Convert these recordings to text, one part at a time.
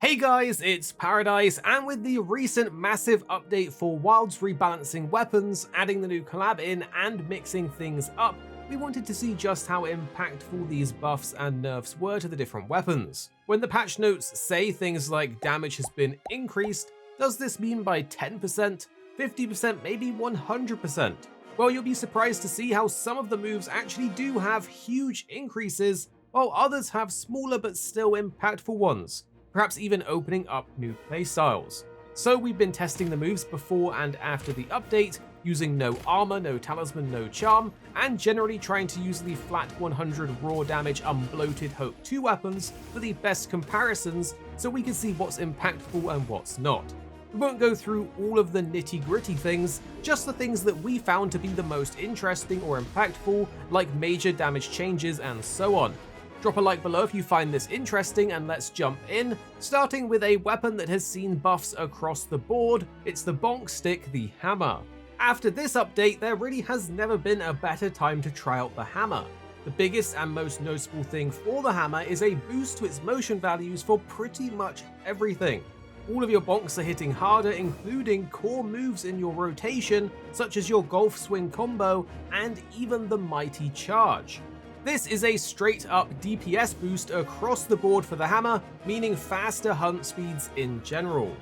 Hey guys, it's Paradise, and with the recent massive update for Wilds rebalancing weapons, adding the new collab in, and mixing things up, we wanted to see just how impactful these buffs and nerfs were to the different weapons. When the patch notes say things like damage has been increased, does this mean by 10%, 50%, maybe 100%? Well, you'll be surprised to see how some of the moves actually do have huge increases, while others have smaller but still impactful ones, perhaps even opening up new playstyles. So we've been testing the moves before and after the update, using no armor, no talisman, no charm, and generally trying to use the flat 100 raw damage unbloated Hope 2 weapons for the best comparisons so we can see what's impactful and what's not. We won't go through all of the nitty-gritty things, just the things that we found to be the most interesting or impactful, like major damage changes and so on. Drop a like below if you find this interesting, and let's jump in, starting with a weapon that has seen buffs across the board. It's the bonk stick, the hammer. After this update, there really has never been a better time to try out the hammer. The biggest and most noticeable thing for the hammer is a boost to its motion values for pretty much everything. All of your bonks are hitting harder, including core moves in your rotation, such as your golf swing combo and even the mighty charge. This is a straight up DPS boost across the board for the hammer, meaning faster hunt speeds in general.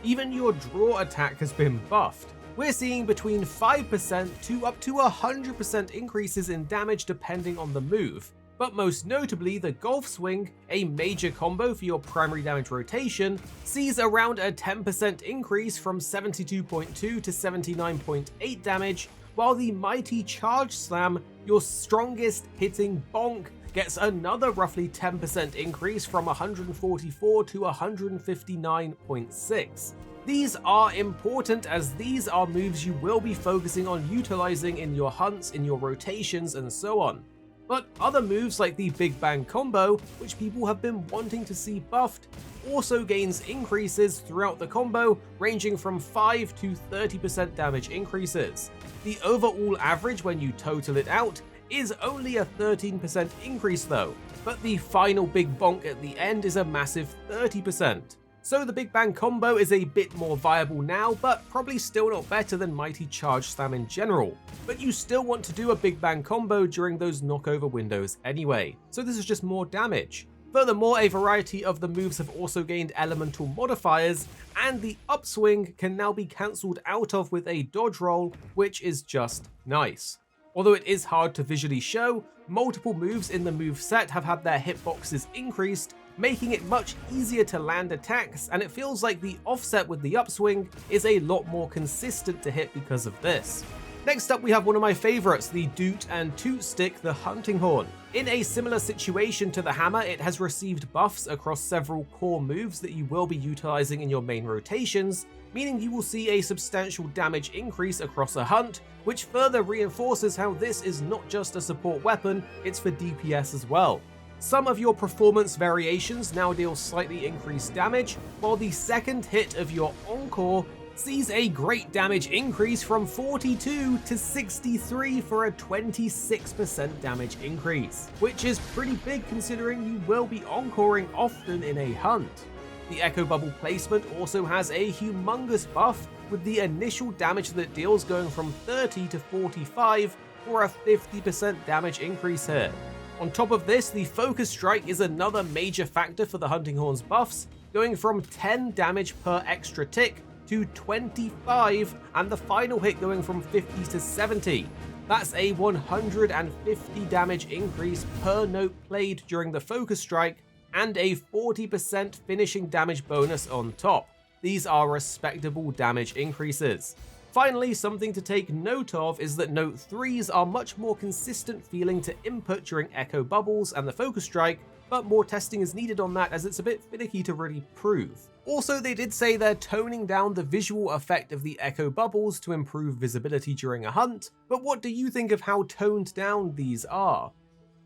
Even your draw attack has been buffed. We're seeing between 5% to up to 100% increases in damage depending on the move. But most notably, the golf swing, a major combo for your primary damage rotation, sees around a 10% increase from 72.2 to 79.8 damage, while the mighty charge slam, your strongest hitting bonk, gets another roughly 10% increase from 144 to 159.6. These are important as these are moves you will be focusing on utilizing in your hunts, in your rotations, and so on. But other moves like the Big Bang combo, which people have been wanting to see buffed, also gains increases throughout the combo, ranging from 5 to 30% damage increases. The overall average when you total it out is only a 13% increase though, but the final big bonk at the end is a massive 30%. So the Big Bang combo is a bit more viable now, but probably still not better than Mighty Charge Slam in general. But you still want to do a Big Bang combo during those knockover windows anyway, so this is just more damage. Furthermore, a variety of the moves have also gained elemental modifiers, and the upswing can now be cancelled out of with a dodge roll, which is just nice. Although it is hard to visually show, multiple moves in the move set have had their hitboxes increased, making it much easier to land attacks, and it feels like the offset with the upswing is a lot more consistent to hit because of this. Next up, we have one of my favorites, the Doot and Toot stick, the Hunting Horn. In a similar situation to the hammer, it has received buffs across several core moves that you will be utilizing in your main rotations, meaning you will see a substantial damage increase across a hunt, which further reinforces how this is not just a support weapon, it's for DPS as well. Some of your performance variations now deal slightly increased damage, while the second hit of your Encore sees a great damage increase from 42 to 63 for a 26% damage increase, which is pretty big considering you will be encoring often in a hunt. The Echo Bubble placement also has a humongous buff, with the initial damage that it deals going from 30 to 45 for a 50% damage increase here. On top of this, the Focus Strike is another major factor for the Hunting Horn's buffs, going from 10 damage per extra tick to 25, and the final hit going from 50 to 70. That's a 150 damage increase per note played during the Focus Strike, and a 40% finishing damage bonus on top. These are respectable damage increases. Finally, something to take note of is that Note 3s are much more consistent feeling to input during Echo Bubbles and the Focus Strike, but more testing is needed on that as it's a bit finicky to really prove. Also, they did say they're toning down the visual effect of the Echo Bubbles to improve visibility during a hunt, but what do you think of how toned down these are?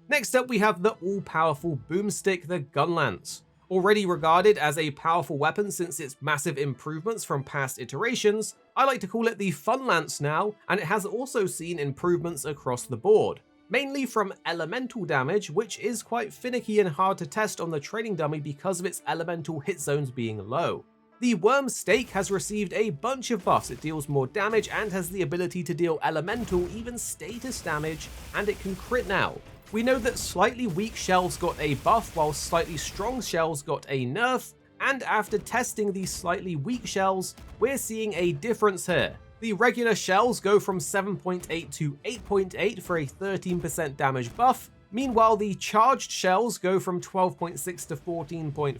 Next up, we have the all-powerful boomstick, the Gunlance. Already regarded as a powerful weapon since its massive improvements from past iterations, I like to call it the Fun Lance now, and it has also seen improvements across the board. mainly from elemental damage, which is quite finicky and hard to test on the training dummy because of its elemental hit zones being low. The Worm Stake has received a bunch of buffs. It deals more damage and has the ability to deal elemental, even status damage, and it can crit now. We know that slightly weak shells got a buff while slightly strong shells got a nerf, and after testing these slightly weak shells, we're seeing a difference here. The regular shells go from 7.8 to 8.8 for a 13% damage buff. Meanwhile, the charged shells go from 12.6 to 14.4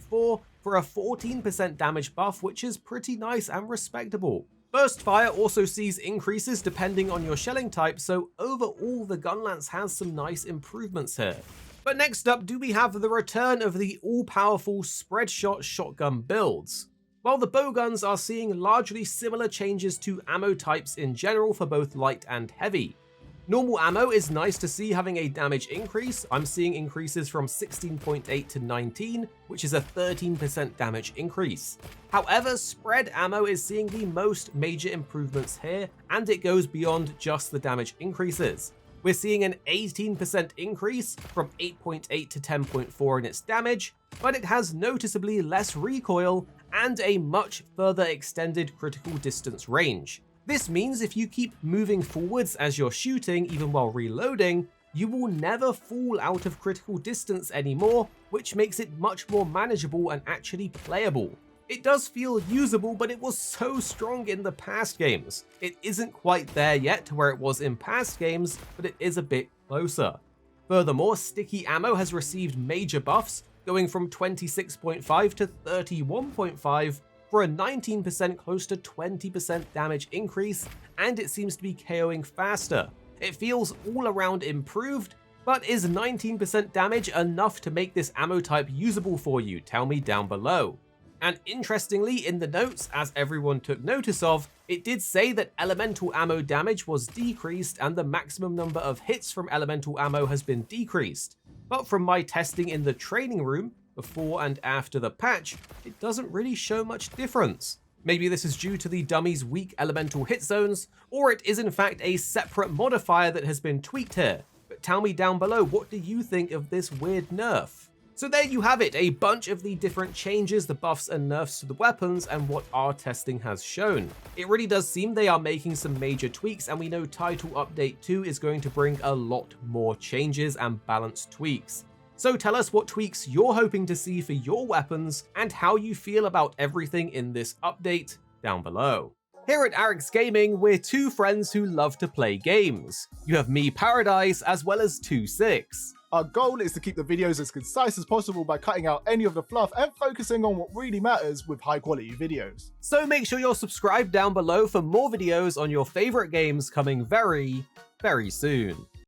for a 14% damage buff, which is pretty nice and respectable. Burst Fire also sees increases depending on your shelling type, so overall the Gunlance has some nice improvements here. But next up, do we have the return of the all-powerful spread shot shotgun builds? While the bowguns are seeing largely similar changes to ammo types in general for both light and heavy. Normal ammo is nice to see having a damage increase. I'm seeing increases from 16.8 to 19, which is a 13% damage increase. However, spread ammo is seeing the most major improvements here, and it goes beyond just the damage increases. We're seeing an 18% increase from 8.8 to 10.4 in its damage, but it has noticeably less recoil and a much further extended critical distance range. This means if you keep moving forwards as you're shooting, even while reloading, you will never fall out of critical distance anymore, which makes it much more manageable and actually playable. It does feel usable, but it was so strong in the past games. It isn't quite there yet to where it was in past games, but it is a bit closer. Furthermore, sticky ammo has received major buffs, going from 26.5 to 31.5, for a 19% close to 20% damage increase, and it seems to be KOing faster. It feels all around improved, but is 19% damage enough to make this ammo type usable for you? Tell me down below. And interestingly, in the notes, as everyone took notice of, it did say that elemental ammo damage was decreased and the maximum number of hits from elemental ammo has been decreased. But from my testing in the training room, before and after the patch, it doesn't really show much difference. Maybe this is due to the dummy's weak elemental hit zones, or it is in fact a separate modifier that has been tweaked here. But tell me down below, what do you think of this weird nerf? So there you have it, a bunch of the different changes, the buffs and nerfs to the weapons, and what our testing has shown. It really does seem they are making some major tweaks, and we know Title Update 2 is going to bring a lot more changes and balanced tweaks. So tell us what tweaks you're hoping to see for your weapons, and how you feel about everything in this update down below. Here at Arekkz Gaming, we're two friends who love to play games. You have me, Paradise, as well as 26. Our goal is to keep the videos as concise as possible by cutting out any of the fluff and focusing on what really matters with high quality videos. So make sure you're subscribed down below for more videos on your favorite games coming very, very soon.